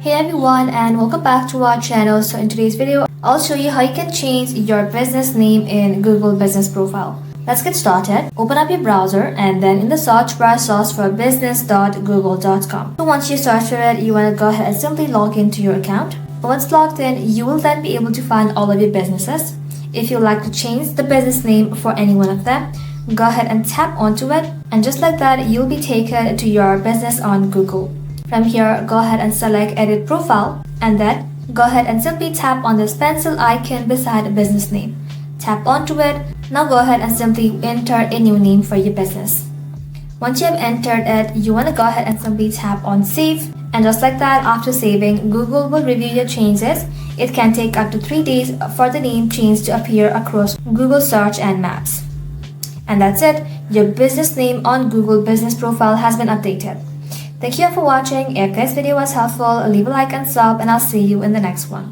Hey everyone, and welcome back to our channel. So in today's video, I'll show you how you can change your business name in Google Business Profile. Let's get started. Open up your browser and then in the search bar search for business.google.com. So once you search for it, you want to go ahead and simply log into your account. Once logged in, you will then be able to find all of your businesses. If you'd like to change the business name for any one of them, go ahead and tap onto it, and just like that, you'll be taken to your business on Google. From here, go ahead and select Edit Profile, and then go ahead and simply tap on this pencil icon beside a business name. Tap onto it. Now go ahead and simply enter a new name for your business. Once you have entered it, you want to go ahead and simply tap on Save, and just like that, after saving, Google will review your changes. It can take up to 3 days for the name change to appear across Google Search and Maps. And that's it. Your business name on Google Business Profile has been updated. Thank you for watching. If this video was helpful, leave a like and sub, and I'll see you in the next one.